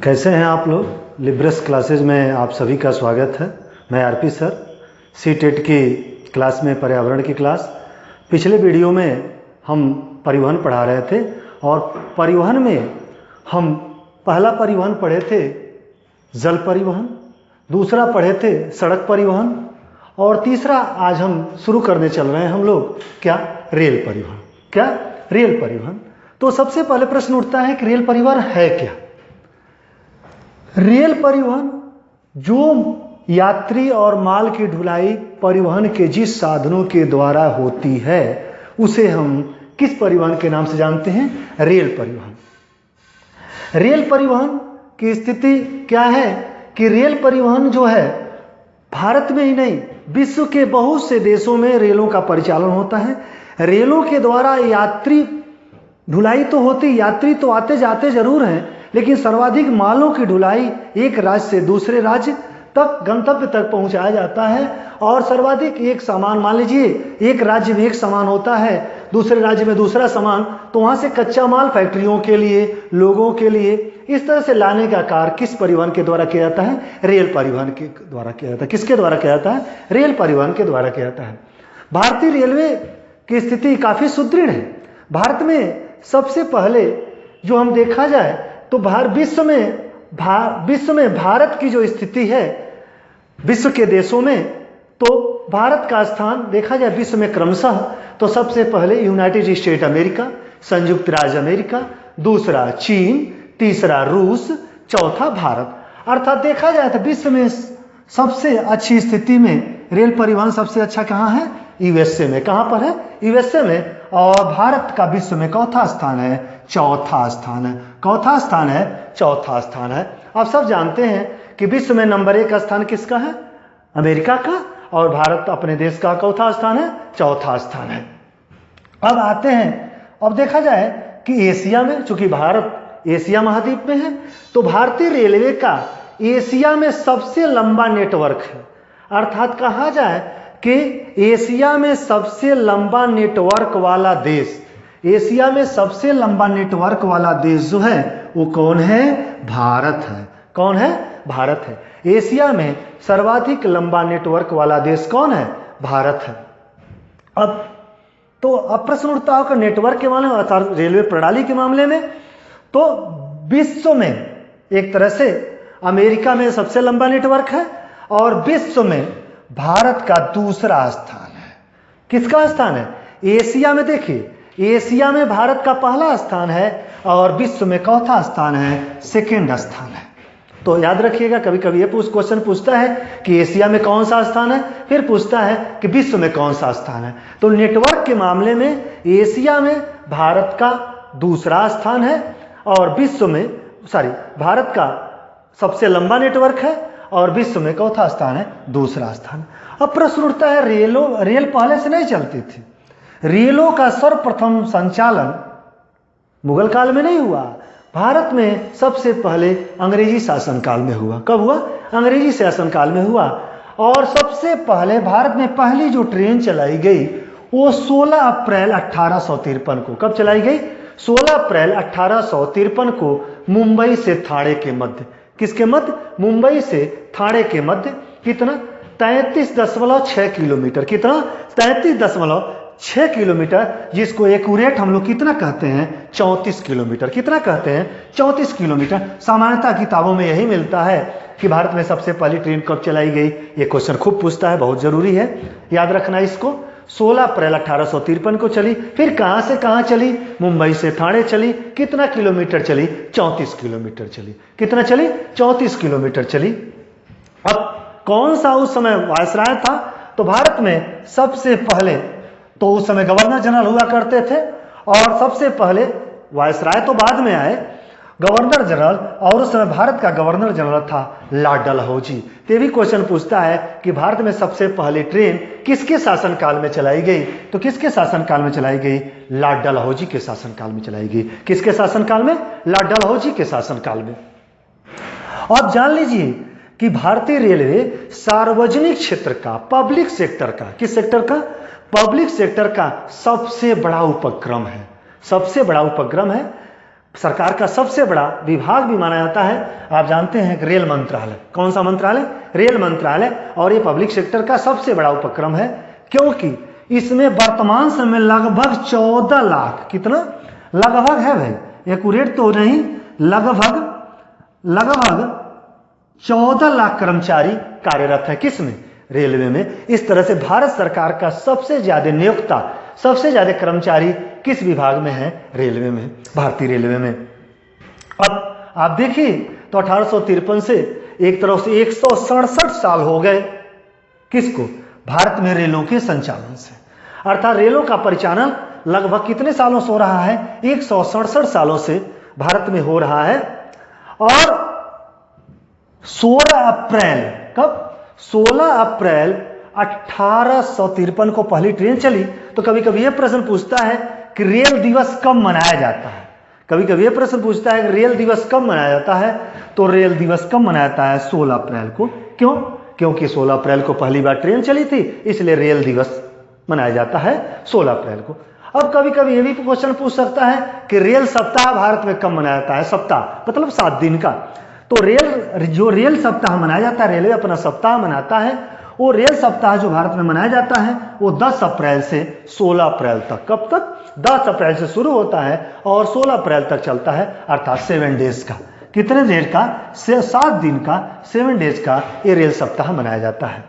कैसे हैं आप लोग। लिब्रस क्लासेज में आप सभी का स्वागत है। मैं आरपी सर, सी-टेट की क्लास में पर्यावरण की क्लास। पिछले वीडियो में हम परिवहन पढ़ा रहे थे और परिवहन में हम पहला परिवहन पढ़े थे जल परिवहन, दूसरा पढ़े थे सड़क परिवहन और तीसरा आज हम शुरू करने चल रहे हैं हम लोग क्या, रेल परिवहन। क्या, रेल परिवहन। तो सबसे पहले प्रश्न उठता है कि रेल परिवहन है क्या। रेल परिवहन जो यात्री और माल की ढुलाई परिवहन के जिस साधनों के द्वारा होती है उसे हम किस परिवहन के नाम से जानते हैं, रेल परिवहन। रेल परिवहन की स्थिति क्या है कि रेल परिवहन जो है भारत में ही नहीं विश्व के बहुत से देशों में रेलों का परिचालन होता है। रेलों के द्वारा यात्री ढुलाई तो होती, यात्री तो आते जाते जरूर हैं, लेकिन सर्वाधिक मालों की ढुलाई एक राज्य से दूसरे राज्य तक गंतव्य तक पहुंचाया जाता है। और सर्वाधिक एक सामान, मान लीजिए एक राज्य में एक सामान होता है, दूसरे राज्य में दूसरा सामान, तो वहां से कच्चा माल फैक्ट्रियों के लिए, लोगों के लिए इस तरह से लाने का कार्य किस परिवहन के द्वारा किया जाता है, रेल परिवहन के द्वारा किया जाता है। किसके द्वारा किया जाता है, रेल परिवहन के द्वारा किया जाता है। भारतीय रेलवे की स्थिति काफी सुदृढ़ है। भारत में सबसे पहले जो हम देखा जाए तो विश्व में भारत की जो स्थिति है विश्व के देशों में, तो भारत का स्थान देखा जाए विश्व में क्रमशः तो सबसे पहले यूनाइटेड स्टेट अमेरिका, संयुक्त राज्य अमेरिका, दूसरा चीन, तीसरा रूस, चौथा भारत। अर्थात देखा जाए तो विश्व में सबसे अच्छी स्थिति में रेल परिवहन सबसे अच्छा कहाँ है, यूएसए में। कहाँ पर है, यूएसए में। और भारत का विश्व में चौथा स्थान है। चौथा स्थान है। आप सब जानते हैं कि विश्व में नंबर 1 स्थान किसका है, अमेरिका का, और भारत अपने देश का चौथा स्थान है, चौथा स्थान है। अब आते हैं, अब देखा जाए कि एशिया में, चूंकि भारत एशिया महाद्वीप में है, तो भारतीय रेलवे का एशिया में सबसे लंबा नेटवर्क है। अर्थात कहा जाए कि एशिया में सबसे लंबा नेटवर्क वाला देश, एशिया में सबसे लंबा नेटवर्क वाला देश जो है वो कौन है, भारत है। कौन है, भारत है। एशिया में सर्वाधिक लंबा नेटवर्क वाला देश कौन है, भारत है। अब प्रश्न उठता होगा नेटवर्क के मामले में अर्थात रेलवे प्रणाली के मामले में, तो विश्व में एक तरह से अमेरिका में सबसे लंबा नेटवर्क है और विश्व में भारत का दूसरा स्थान है। किसका स्थान है, एशिया में। देखिए एशिया में भारत का पहला स्थान है और विश्व में चौथा स्थान है, सेकंड स्थान है। तो याद रखिएगा, कभी कभी ये क्वेश्चन पूछता है कि एशिया में कौन सा स्थान है, फिर पूछता है कि विश्व में कौन सा स्थान है। तो नेटवर्क के मामले में एशिया में भारत का दूसरा स्थान है और विश्व में भारत का सबसे लंबा नेटवर्क है और विश्व में चौथा स्थान है, दूसरा स्थान। अब प्रश्न उठता है रेल पहले से नहीं चलती थी। रेलों का सर्वप्रथम संचालन मुगल काल में नहीं हुआ, भारत में सबसे पहले अंग्रेजी शासनकाल में हुआ। कब हुआ, अंग्रेजी शासनकाल में हुआ। और सबसे पहले भारत में पहली जो ट्रेन चलाई गई वो 16 अप्रैल 1853 को, कब चलाई गई, 16 अप्रैल 1853 को मुंबई से थाणे के मध्य। किसके मध्य, मुंबई से थाणे के मध्य। कितना, 33.6 किलोमीटर। कितना, 33.6 किलोमीटर, जिसको एक्यूरेट हम लोग कितना कहते हैं, 34 किलोमीटर। कितना कहते हैं, 34 किलोमीटर। सामान्यतः किताबों में यही मिलता है कि भारत में सबसे पहली ट्रेन कब चलाई गई। ये क्वेश्चन खूब पूछता है, बहुत जरूरी है याद रखना इसको। 16 अप्रैल 1853 को चली। फिर कहां से कहां चली, मुंबई से थाणे चली। कितना किलोमीटर चली, 34 किलोमीटर चली। कितना चली, 34 किलोमीटर चली। अब कौन सा उस समय वायसराय था, तो भारत में सबसे पहले तो उस समय गवर्नर जनरल हुआ करते थे और सबसे पहले वायसराय तो बाद में आए, गवर्नर जनरल, और उस समय भारत का गवर्नर जनरल था लॉर्ड डलहौजी। ये भी क्वेश्चन पूछता है कि भारत में सबसे पहले ट्रेन किसके शासनकाल में चलाई गई, तो किसके शासनकाल में चलाई गई, लॉर्ड डलहौजी के शासनकाल में चलाई गई। किसके शासनकाल में, लॉर्ड डलहौजी के शासनकाल में। अब जान लीजिए कि भारतीय रेलवे सार्वजनिक क्षेत्र का, पब्लिक सेक्टर का, किस सेक्टर का, पब्लिक सेक्टर का सबसे बड़ा उपक्रम है। सबसे बड़ा उपक्रम है। सरकार का सबसे बड़ा विभाग भी माना जाता है। आप जानते हैं कि रेल मंत्रालय, कौन सा मंत्रालय? रेल मंत्रालय। और ये पब्लिक सेक्टर का सबसे बड़ा उपक्रम है, क्योंकि इसमें वर्तमान समय लगभग 14 लाख, कितना लगभग है भाई, एक्यूरेट तो नहीं, लगभग 14 लाख कर्मचारी कार्यरत है। किसमें? रेलवे में। इस तरह से भारत सरकार का सबसे ज्यादा नियोक्ता, सबसे ज्यादा कर्मचारी किस विभाग में है? रेलवे में, भारतीय रेलवे में। अब आप देखिए तो 1853 से एक तरफ से 167 साल हो गए किसको? भारत में रेलों के संचालन से। अर्थात रेलों का परिचालन लगभग कितने सालों से हो रहा है? 167 सालों से भारत में हो रहा है। और 16 अप्रैल, कब? 16 अप्रैल 1853 को पहली ट्रेन चली। तो कभी कभी यह प्रश्न पूछता है कि रेल दिवस कब मनाया जाता है? कभी कभी यह प्रश्न पूछता है कि रेल दिवस कब मनाया जाता है? तो रेल दिवस कब मनाया जाता है? 16 अप्रैल को। क्यों? क्योंकि 16 अप्रैल को पहली बार ट्रेन चली थी, इसलिए रेल दिवस मनाया जाता है 16 अप्रैल को। अब कभी कभी यह भी क्वेश्चन पूछ सकता है कि रेल सप्ताह भारत में कब मनाया जाता है? सप्ताह मतलब 7 दिन का। तो रेल सप्ताह मनाया जाता है, रेलवे अपना सप्ताह मनाता है। वो रेल सप्ताह जो भारत में मनाया जाता है वो 10 अप्रैल से 16 अप्रैल तक। कब तक? 10 अप्रैल से शुरू होता है और 16 अप्रैल तक चलता है, अर्थात 7 डेज का। कितने देर का? 7 दिन का, 7 डेज का ये रेल सप्ताह मनाया जाता है।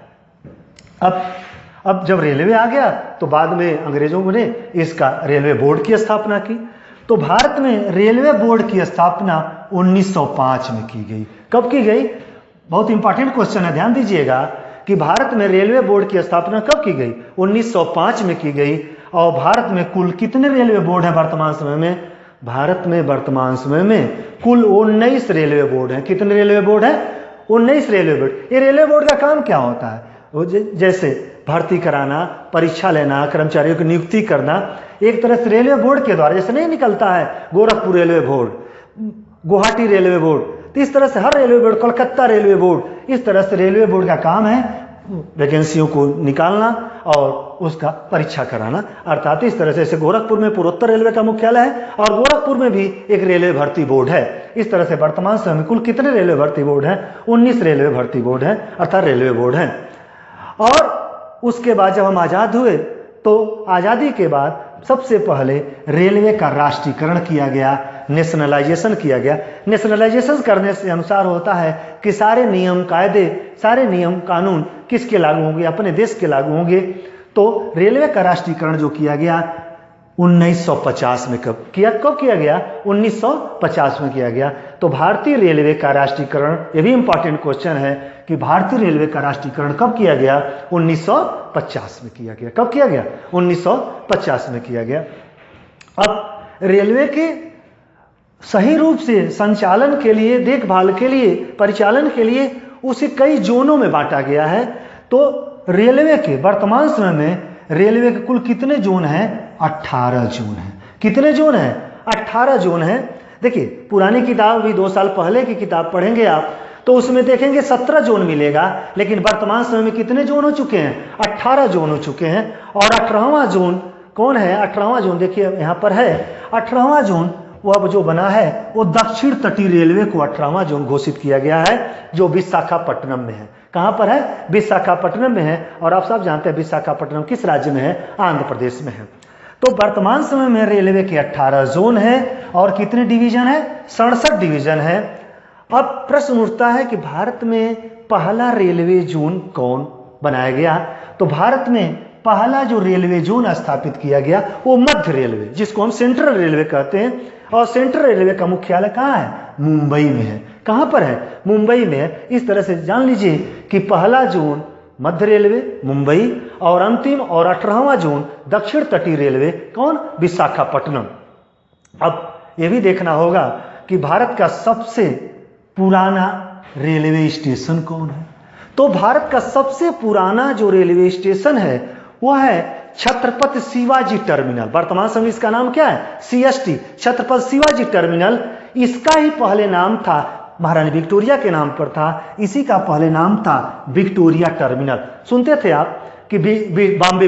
अब जब रेलवे आ गया तो बाद में अंग्रेजों ने इसका रेलवे बोर्ड की स्थापना की। तो भारत में रेलवे बोर्ड की स्थापना 1905 में की गई। कब की गई? बहुत इंपॉर्टेंट क्वेश्चन है, ध्यान दीजिएगा कि भारत में रेलवे बोर्ड की स्थापना कब की गई? 1905 में की गई। और भारत में कुल कितने रेलवे बोर्ड हैं वर्तमान समय में? भारत में वर्तमान समय में कुल 19 रेलवे बोर्ड हैं। कितने रेलवे बोर्ड हैं? 19 रेलवे बोर्ड। ये रेलवे बोर्ड का काम क्या होता है? जैसे भर्ती कराना, परीक्षा लेना, कर्मचारियों की नियुक्ति करना, एक तरह से रेलवे बोर्ड के द्वारा। जैसे नहीं निकलता है Gorakhpur railway board, Guwahati railway board, तो इस तरह से हर railway board, Kolkata railway board, इस तरह से रेलवे बोर्ड का काम है वैकेंसियों को निकालना और उसका परीक्षा कराना। अर्थात इस तरह से, जैसे गोरखपुर में पूर्वोत्तर रेलवे का मुख्यालय है और गोरखपुर में भी एक रेलवे भर्ती बोर्ड है। इस तरह से वर्तमान समय में कुल कितने रेलवे भर्ती बोर्ड हैं? 19 रेलवे भर्ती बोर्ड हैं, अर्थात रेलवे बोर्ड हैं। और उसके बाद जब हम आज़ाद हुए तो आज़ादी के बाद सबसे पहले रेलवे का राष्ट्रीयकरण किया गया, नेशनलाइजेशन किया गया। नेशनलाइजेशन करने से अनुसार होता है कि सारे नियम कायदे, सारे नियम कानून किसके लागू होंगे? अपने देश के लागू होंगे। तो रेलवे का राष्ट्रीयकरण जो किया गया 1950 में कब किया गया? 1950 में किया गया। तो भारतीय रेलवे का राष्ट्रीयकरण, ये भी इंपॉर्टेंट क्वेश्चन है कि भारतीय रेलवे का राष्ट्रीयकरण कब किया गया? 1950 में किया गया। कब किया गया? 1950 में किया गया। अब रेलवे के सही रूप से संचालन के लिए, देखभाल के लिए, परिचालन के लिए उसे कई जोनों में बांटा गया है। तो रेलवे के वर्तमान समय में रेलवे के कुल कितने जोन हैं? 18 जोन हैं। कितने जोन हैं? 18 जोन हैं। देखिए पुरानी किताब भी 2 साल पहले की किताब पढ़ेंगे आप तो उसमें देखेंगे 17 जोन मिलेगा, लेकिन वर्तमान समय में कितने जोन हो चुके हैं? 18 जोन हो चुके हैं। और 18वां जोन कौन है? 18वां जोन देखिए यहाँ पर है। 18वां जोन वो अब जो बना है वो दक्षिण तटीय रेलवे को 18वां जोन घोषित किया गया है, जो विशाखापट्टनम में है। कहां पर है? विशाखापट्टनम में है। और आप सब जानते हैं विशाखापट्टनम किस राज्य में है? आंध्र प्रदेश में है। तो वर्तमान समय में रेलवे के 18 जोन है और कितने डिवीजन है? 67 डिवीजन है। अब प्रश्न उठता है कि भारत में पहला रेलवे जोन कौन बनाया गया? तो भारत में पहला जो रेलवे जोन स्थापित किया गया वो मध्य रेलवे, जिसको हम सेंट्रल रेलवे कहते हैं। और सेंट्रल रेलवे का मुख्यालय कहाँ है? मुंबई में है। कहां पर है? मुंबई में है। इस तरह से जान लीजिए कि पहला जोन मध्य रेलवे मुंबई और अंतिम और 18वां जोन दक्षिण तटीय रेलवे कौन? विशाखापट्टनम। अब यह भी देखना होगा कि भारत का सबसे पुराना रेलवे स्टेशन कौन है? तो भारत का सबसे पुराना जो रेलवे स्टेशन है वह है छत्रपति शिवाजी टर्मिनल। वर्तमान समय इसका नाम क्या है? CST, Chhatrapati Shivaji terminal. इसका ही पहले नाम था, महारानी विक्टोरिया के नाम पर था, इसी का पहले नाम था विक्टोरिया टर्मिनल। सुनते थे आप कि बॉम्बे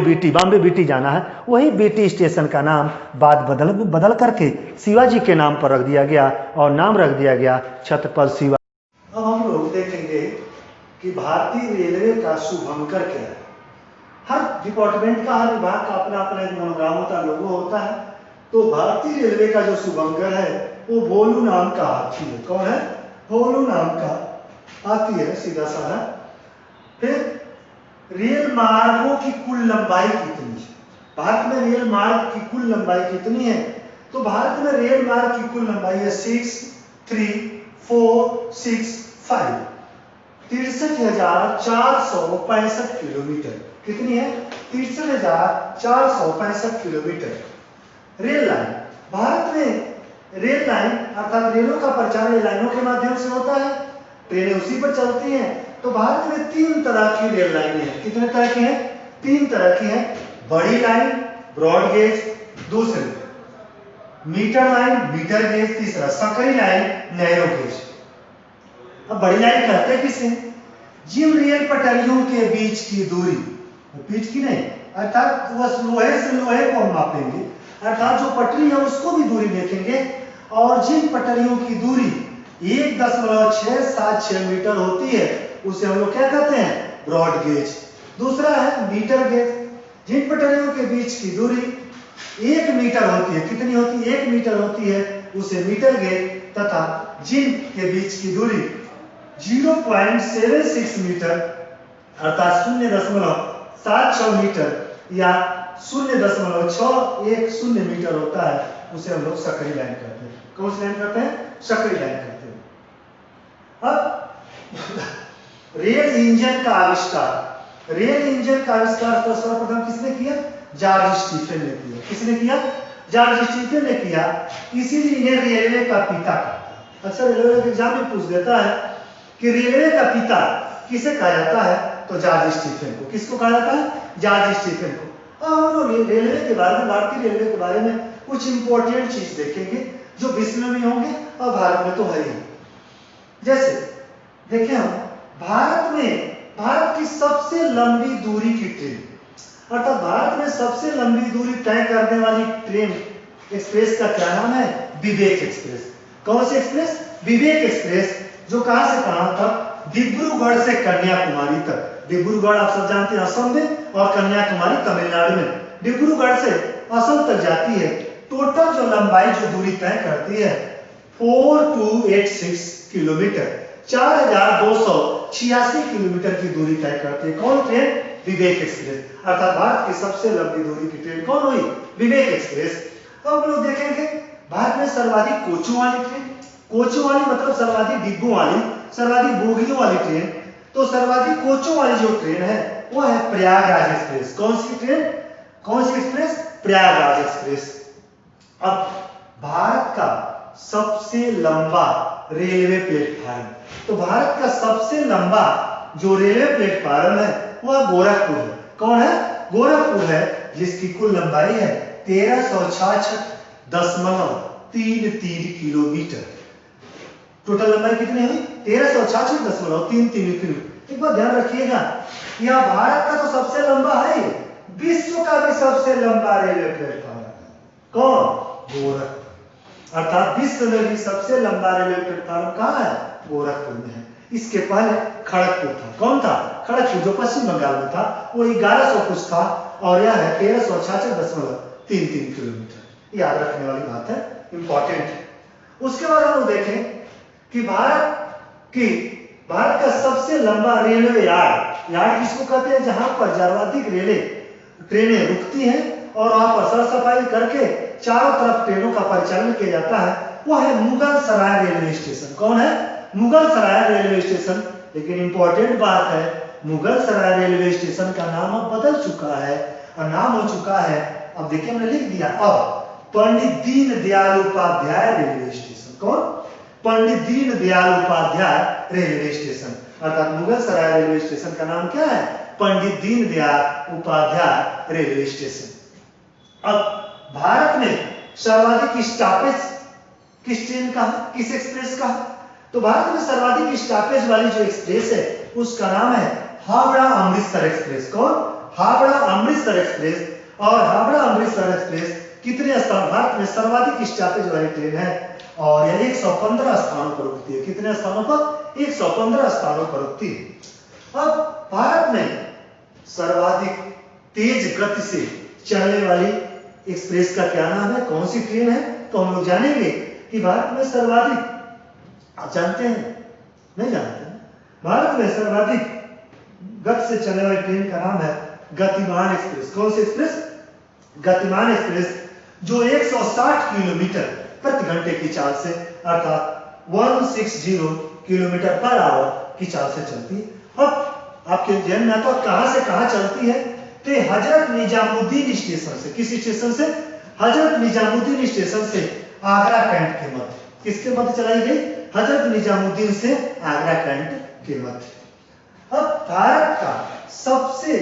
बीटी जाना है, वही बीटी स्टेशन का नाम बाद बदल करके शिवाजी के नाम पर रख दिया गया और नाम रख दिया गया छत्रपति शिवा। अब हम लोग देखेंगे कि भारतीय रेलवे का शुभंकर क्या है। हर डिपार्टमेंट का, हर विभाग का अपना अपना एक मोनोग्राम होता है, लोगो होता है। तो भारतीय रेलवे का जो शुभंकर है वो भोलू नाम का हाथी है। कौन है? भोलू नाम का हाथी है, सीधा साधा। फिर रेल मार्गों की कुल लंबाई कितनी है? भारत में रेल मार्ग की कुल लंबाई कितनी है? तो भारत में रेल मार्ग की कुल लंबाई है 63465 63,465 किलोमीटर। कितनी है? 63,465 किलोमीटर। रेल लाइन, भारत में रेल लाइन अर्थात रेलों का परिचालन लाइनों के माध्यम से होता है, ट्रेनें उसी पर चलती हैं। तो भारत में 3 तरह की रेल लाइनें हैं। कितने तरह की हैं? 3 तरह की हैं। बड़ी लाइन ब्रॉड गेज, दूसरी मीटर लाइन मीटर गेज, तीसरा सकरी लाइन नैरो गेज। अब बड़ी लाइन कहते किसे? जिन रेल पटरियों के बीच की दूरी, बीच की नहीं अर्थात बस लोहे से लोहे को हम मापेंगे, अर्थात जो पटरी है उसको भी दूरी देखेंगे, और जिन पटरियों की दूरी 1.676 मीटर होती है उसे हम लोग क्या कहते हैं? Broad gauge. दूसरा है मीटर गेज। जिन पटरियों के बीच की दूरी 1 मीटर होती है, कितनी होती है? 1 मीटर होती है, उसे मीटर गेज। तथा जिन के बीच की दूरी 0.76 मीटर अर्थात 0.76 मीटर या 0.610 मीटर होता है, उसे हम लोग सकरी लाइन कहते हैं। कौन सी लाइन कहते हैं? सकरी लाइन कहते हैं। अब रेल इंजन का आविष्कार, रेल इंजन का आविष्कार तो सर्वप्रथम किसने किया? जॉर्ज स्टीफन ने किया। किसने किया? जॉर्ज स्टीफन ने किया। इसीलिए इन्हें रेलवे का पिता कहता है। अक्सर रेलवे के एग्जाम में पूछ देता है कि रेलवे का पिता किसे कहा जाता है? तो जॉर्ज स्टीफन को। किसको कहा जाता है? जॉर्ज स्टीफन को। अब हम लोग रेलवे के बारे में, भारतीय रेलवे के बारे में कुछ इंपॉर्टेंट चीज देखेंगे जो विश्व में भी होंगे और भारत में तो है ही। जैसे देखें हम भारत की सबसे लंबी दूरी की ट्रेन, अर्थात भारत में सबसे लंबी दूरी तय करने वाली ट्रेन एक्सप्रेस का क्या नाम है? विवेक एक्सप्रेस। कौन सी एक्सप्रेस? विवेक एक्सप्रेस, जो कहां से कहां तक? डिब्रूगढ़ से कन्याकुमारी तक। डिब्रूगढ़ आप सब जानते हैं असम में, और कन्याकुमारी तमिलनाडु में। डिब्रूगढ़ से असम तक जाती है। टोटल जो लंबाई, जो दूरी तय करती है 4286 किलोमीटर, 4286 किलोमीटर की दूरी तय करती है। कौन ट्रेन? विवेक एक्सप्रेस। अर्थात भारत की सबसे लंबी दूरी की ट्रेन कौन हुई? विवेक एक्सप्रेस। तो हम लोग देखेंगे भारत में सर्वाधिक कोचों वाली ट्रेन, कोचों वाली मतलब सर्वाधिक डिब्बों वाली, सर्वाधिक बोगियों वाली ट्रेन। तो सर्वाधिक कोचों वाली जो ट्रेन है वो है प्रयागराज एक्सप्रेस। कौन सी ट्रेन? कौन सी एक्सप्रेस? प्रयागराज एक्सप्रेस। अब भारत का सबसे लंबा रेलवे प्लेटफार्म, तो भारत का सबसे लंबा जो रेलवे प्लेटफार्म है वह गोरखपुर है। कौन है? गोरखपुर है, जिसकी कुल लंबाई है 1366.33 किलोमीटर। टोटल लंबाई कितनी हुई? 1366.33 किलोमीटर। एक बात ध्यान रखिएगा, यह भारत का तो सबसे लंबा है, विश्व का भी सबसे लंबा रेलवे प्लेटफार्म है। कौन? गोरखपुर। अर्थात विश्व में भी सबसे लंबा रेलवे प्लेटफार्म कहाँ है? गोरखपुर में है। इसके पहले खड़गपुर था। कौन था? खड़गपुर, जो पश्चिम बंगाल में था, वो 1100 कुछ था, और यह है 1366.33 किलोमीटर। याद रखने वाली बात है, इंपॉर्टेंट है। उसके बाद हम लोग देखें कि भारत का सबसे लंबा रेलवे यार्ड, यार्ड किसको कहते हैं? जहां पर सर्वाधिक ट्रेनें रुकती हैं और वहां पर साफ सफाई करके चारों तरफ ट्रेनों का परिचालन किया जाता है, वो है मुगल सराय रेलवे स्टेशन। कौन है? मुगल सराय रेलवे स्टेशन। लेकिन इंपॉर्टेंट बात है, मुगल सराय रेलवे स्टेशन का नाम अब बदल चुका है, और नाम हो चुका है, अब देखिए हमने लिख दिया, अब पंडित दीनदयाल उपाध्याय रेलवे स्टेशन। कौन? Pandit Deendayal Upadhyay railway station. अर्थात मुगल सराय रेलवे स्टेशन का नाम क्या है? Pandit Deendayal Upadhyay railway station. अब भारत में सर्वाधिक स्टॉपेज किस ट्रेन का, किस एक्सप्रेस का? तो भारत में सर्वाधिक स्टॉपेज वाली जो एक्सप्रेस है उसका नाम है हावड़ा अमृतसर एक्सप्रेस। कौन? हावड़ा अमृतसर एक्सप्रेस, और हावड़ा अमृतसर एक्सप्रेस कितने स्थान, भारत में सर्वाधिक स्टॉपेज वाली ट्रेन है और यह 115 स्थानों पर रुकती है। कितने स्थानों पर? 115 स्थानों पर रुकती है। अब भारत में सर्वाधिक तेज गति से चलने वाली एक्सप्रेस का क्या नाम है, कौन सी ट्रेन है? तो हम लोग जानेंगे कि भारत में सर्वाधिक, आप जानते हैं? नहीं जानते हैं? भारत में सर्वाधिक गति से चलने वाली ट्रेन का नाम है गतिमान एक्सप्रेस। कौन सी एक्सप्रेस? गतिमान एक्सप्रेस, जो 160 किलोमीटर प्रति घंटे की चाल से, अर्थात 160 किलोमीटर पर आवर की चाल से चलती है। अब आपके जहन में आता है कहां से कहां चलती है? तो हजरत निजामुद्दीन स्टेशन से, किस स्टेशन से? हजरत निजामुद्दीन स्टेशन से आगरा कैंट के मध्य। किसके मध्य चलाई गई? हजरत निजामुद्दीन से आगरा कैंट के मध्य। अब भारत का सबसे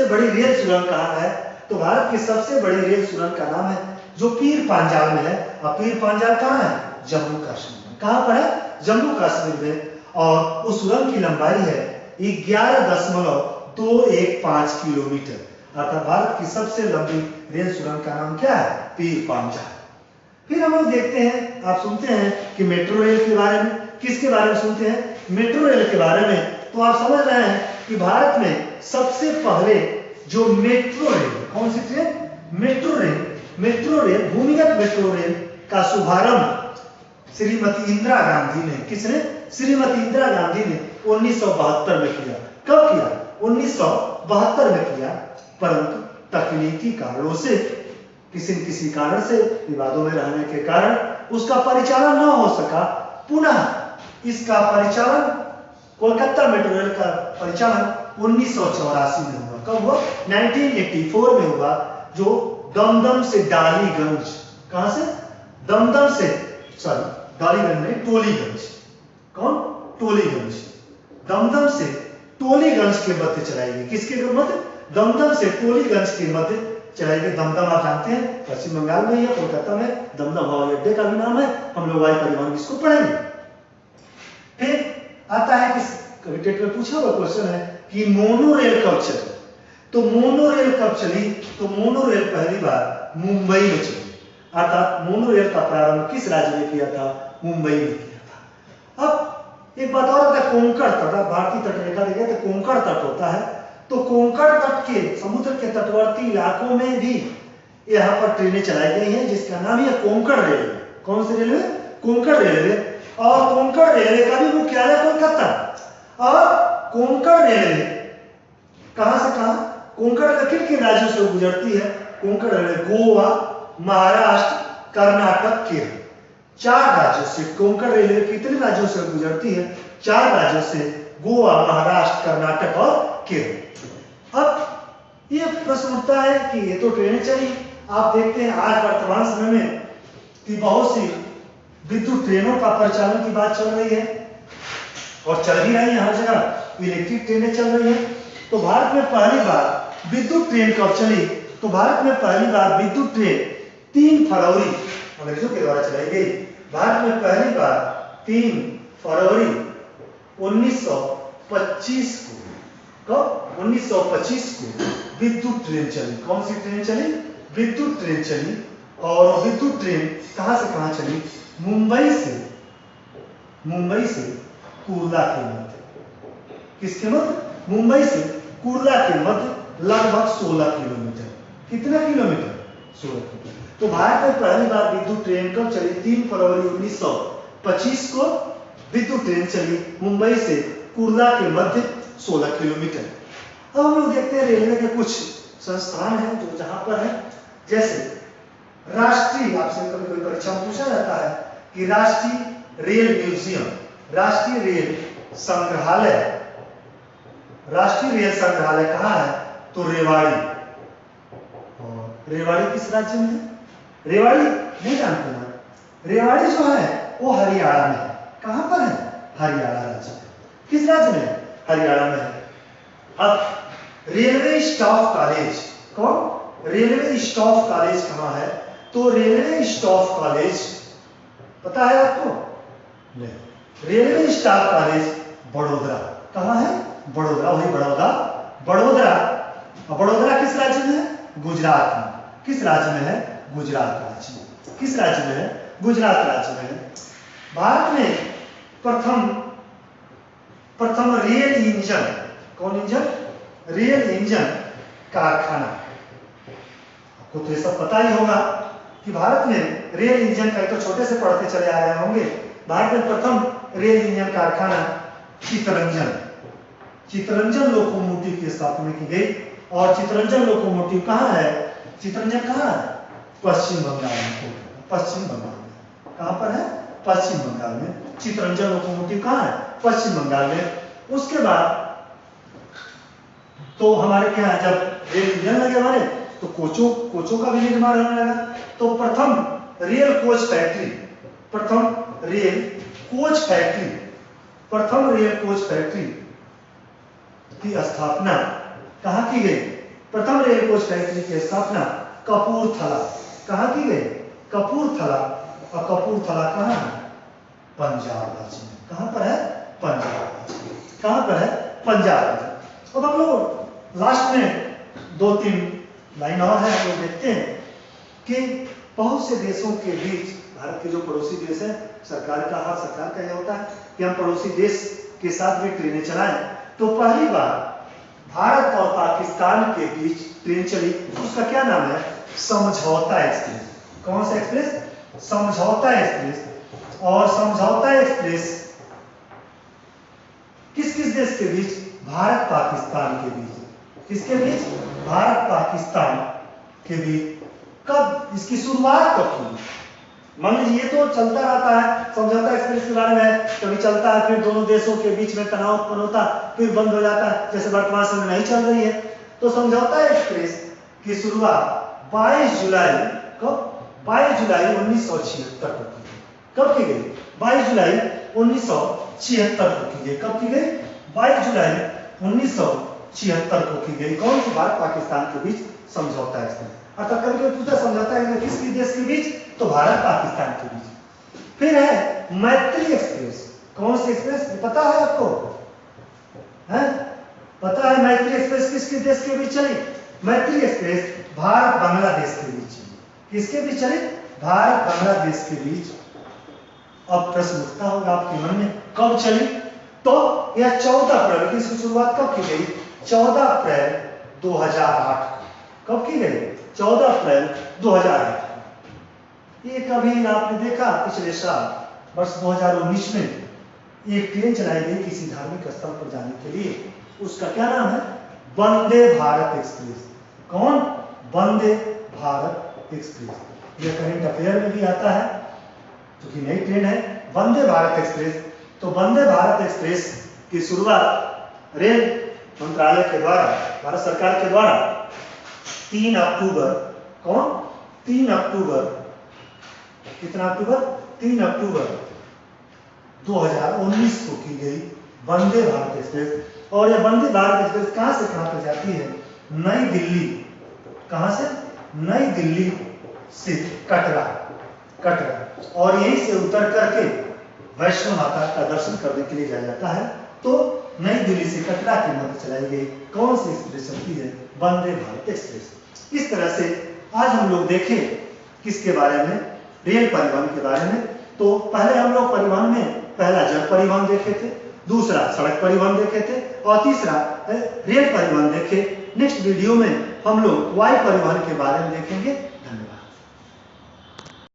बड़ी रेल सुरंग कहां है? तो भारत की सबसे बड़ी रेल सुरंग का नाम है जो पीर पांजाल में है। और पीर पांजाल कहां है? जम्मू कश्मीर में। कहां पर है? जम्मू कश्मीर में। और उस सुरंग की लंबाई है 11.215 किलोमीटर। अर्थात भारत की सबसे लंबी रेल सुरंग का नाम क्या है? पीर पांजाल। फिर हम लोग देखते हैं, आप सुनते हैं कि मेट्रो रेल के बारे में, किसके बारे में सुनते हैं? मेट्रो रेल के बारे में। तो आप समझ रहे हैं कि भारत में सबसे पहले जो मेट्रो रेल, कौन सी ट्रेन? मेट्रो रेल, भूमिगत मेट्रो रेल का शुभारंभ श्रीमती इंदिरा गांधी ने, किसने? श्रीमती इंदिरा गांधी ने 1972 में किया। कब किया? 1972 में किया। परंतु तकनीकी कारणों से, किसी कारण से, विवादों में रहने के कारण उसका परिचालन न हो सका। पुनः इसका परिचालन, कोलकाता मेट्रो रेल का परिचालन 1984 में हुआ। कब हुआ? 1984 में हुआ, जो दमदम से डालीगंज, कहां से? दमदम से, सॉरी डालीगंज नहीं, टोलीगंज। कौन? टोलीगंज। दमदम से टोलीगंज के मध्य चलाई गई। किसके मध्य? दमदम से टोलीगंज के मध्य चलाई गई। दमदम आप जानते हैं पश्चिम बंगाल में है, कोलकाता में दमदम हवाई अड्डे का भी नाम है। हम लोग वायु परिवहन इसको पढ़ेंगे। फिर आता है कि कभी टेट में पूछा हुआ क्वेश्चन है कि मोनो रेल कब चली? तो मोनो रेल कब चली? तो मोनो रेल पहली बार मुंबई में चली। अर्थात मोनो रेल का प्रारंभ किस राज्य में किया था? मुंबई में किया था। अब एक बात और है, कोंकण तट, भारतीय तट रेखा देखिए तो कोंकण तट होता है। तो कोंकण तट के, समुद्र के तटवर्ती इलाकों में भी यहाँ पर ट्रेनें चलाई गई हैं, जिसका नाम है कोंकण रेलवे। कौन सी रेलवे? कोंकण रेलवे। और कोंकण रेलवे का भी मुख्यालय कोलकाता। और कोंकण रेलवे कहां से कहां? कोंकण का किन किन राज्यों से गुजरती है? कोंकण रेलवे गोवा, महाराष्ट्र, कर्नाटक, केरल, 4 राज्यों से कोंकण रेलवे कितने राज्यों से गुजरती है? 4 राज्यों से, गोवा, महाराष्ट्र, कर्नाटक और केरल। अब ये प्रश्न उठता है कि ये तो ट्रेनें चली, आप देखते हैं आज वर्तमान समय में कि बहुत सी विद्युत ट्रेनों का परिचालन की बात चल रही है और चल भी रही है, हर जगह इलेक्ट्रिक ट्रेनें चल रही हैं। तो भारत में पहली बार विद्युत ट्रेन कब चली? तो भारत में पहली बार विद्युत ट्रेन 3 फरवरी अंग्रेजों के द्वारा चलाई गई। भारत में पहली बार 3 फरवरी 1925 को, कब? 1925 को विद्युत ट्रेन चली। कौन सी ट्रेन चली? विद्युत ट्रेन चली। और विद्युत ट्रेन कहां से कहां चली? मुंबई से कुर्ला के मध्य। किसके मध्य? मुंबई से कुर्ला के मध्य लगभग 16 किलोमीटर। कितना किलोमीटर? 16 किलोमीटर। तो भारत में पहली बार विद्युत ट्रेन कब चली? 3 फरवरी 1925 को विद्युत ट्रेन चली मुंबई से कुर्ला के मध्य 16 किलोमीटर। अब हम लोग देखते हैं रेलवे के कुछ संस्थान हैं जो जहां पर है, जैसे राष्ट्रीय, आपसे कभी कोई परीक्षा में पूछा जाता है कि राष्ट्रीय रेल म्यूजियम, राष्ट्रीय रेल संग्रहालय, राष्ट्रीय रेल संग्रहालय कहां है? तो रेवाड़ी। और रेवाड़ी किस राज्य में है? रेवाड़ी नहीं जानते ना? रेवाड़ी जो है वो हरियाणा में है। कहां पर है? हरियाणा राज्य में। किस राज्य में है? हरियाणा में है। अब रेलवे स्टाफ कॉलेज, कौन? रेलवे स्टाफ कॉलेज कहां है? तो रेलवे स्टाफ कॉलेज पता है आपको? नहीं। Railway staff college Vadodara. कहां है? बड़ोदरा। वही बड़ौदा, बड़ोदरा और बड़ोदरा किस राज्य में है? गुजरात में। किस राज्य में है? गुजरात राज्य में। किस राज्य में है? गुजरात राज्य में है। भारत में प्रथम रेल इंजन, कौन इंजन? रेल इंजन कारखाना। आपको तो ये सब पता ही होगा कि भारत में रेल इंजन का, तो छोटे से पढ़ते चले आए होंगे, भारत में प्रथम रेल इंजन कारखाना चितरंजन लोकोमोटिव की स्थापना की गई। और चितरंजन लोकोमोटिव कहाँ है? चितरंजन कहाँ है? पश्चिम बंगाल में। पश्चिम बंगाल में। कहाँ पर है? पश्चिम बंगाल में। चितरंजन लोकोमोटिव कहाँ है? पश्चिम बंगाल में। उसके बाद तो हमारे क्या, जब रेल इंजन लगे हमारे, तो कोचों का भी निर्माण होने लगा। तो प्रथम रेल कोच फैक्ट्री की स्थापना कहाँ की गई? प्रथम रेल कोच फैक्ट्री की स्थापना कपूरथला। कहाँ की गई? कपूरथला। और कपूरथला कहाँ है? पंजाब राज्य में। कहाँ पर है? पंजाब राज्य में। कहाँ पर है? पंजाब राज्य। अब हम लोग लास्ट में 2-3 लाइन और है, हम लोग देखते हैं कि बहुत से देशों के बीच, भारत के जो पड़ोसी देश है, सरकार का यह होता है कि हम पड़ोसी देश के साथ भी ट्रेनें चलाएं। तो पहली बार भारत और पाकिस्तान के बीच ट्रेन चली, उसका क्या नाम है? समझौता एक्सप्रेस। कौन सा एक्सप्रेस? समझौता एक्सप्रेस। और समझौता एक्सप्रेस किस किस देश के बीच? भारत पाकिस्तान के बीच। किसके बीच? भारत पाकिस्तान के बीच। कब इसकी शुरुआत कब हुई? मान लीजिए ये तो चलता रहता है, समझौता एक्सप्रेस के बारे में कभी चलता है, फिर दोनों देशों के बीच में तनाव उत्पन्न होता है, फिर बंद हो जाता है, जैसे वर्तमान समय नहीं चल रही है। तो समझौता एक्सप्रेस की शुरुआत 22 जुलाई, कब? 22 जुलाई 1976 को की गई। कब की गई? 22 जुलाई 1976 को की गई। कब की गई? 22 जुलाई 1976 को की गई। कौन सी? भारत पाकिस्तान के बीच समझौता एक्सप्रेस। अर्थात कभी कभी पूछा समझौता है किस देश के बीच? तो भारत पाकिस्तान के बीच। फिर है मैत्री एक्सप्रेस। कौन सी एक्सप्रेस? पता है आपको? है? पता है मैत्री एक्सप्रेस किसके देश के बीच चली? मैत्री एक्सप्रेस भारत बांग्लादेश के बीच चली। किसके बीच चली? भारत बांग्लादेश के बीच। अब प्रश्न उठता होगा आपके मन में, कब चली? तो यह 14 अप्रैल की इसकी शुरुआत कब की गई? 14 अप्रैल 2008। कब की गई? 14 अप्रैल 2008। ये कभी आपने देखा पिछले साल वर्ष 2019 में एक ट्रेन चलाई गई किसी धार्मिक स्थल पर जाने के लिए, उसका क्या नाम है? वंदे भारत एक्सप्रेस। कौन? वंदे भारत एक्सप्रेस। यह करंट अफेयर में भी आता है, क्योंकि नई ट्रेन है वंदे भारत एक्सप्रेस। तो वंदे भारत एक्सप्रेस की शुरुआत रेल मंत्रालय के द्वारा, भारत सरकार के द्वारा 3 अक्टूबर, कौन? 3 अक्टूबर, कितना अक्टूबर? 3 अक्टूबर 2019 को की गई वंदे भारत एक्सप्रेस। और यह वंदे भारत एक्सप्रेस कहां से कहां पर जाती है? नई दिल्ली। कहां से? नई दिल्ली से कटरा। और यहीं से उतर करके वैष्णो माता का दर्शन करने के लिए जाया जाता है। तो नई दिल्ली से कटरा के मध्य चलाई गई कौन सी एक्सप्रेस चलती है? वंदे भारत एक्सप्रेस। इस तरह से आज हम लोग देखें किसके बारे में? रेल परिवहन के बारे में। तो पहले हम लोग परिवहन में पहला जल परिवहन देखे थे, दूसरा सड़क परिवहन देखे थे, और तीसरा रेल परिवहन देखे। नेक्स्ट वीडियो में हम लोग वायु परिवहन के बारे में देखेंगे।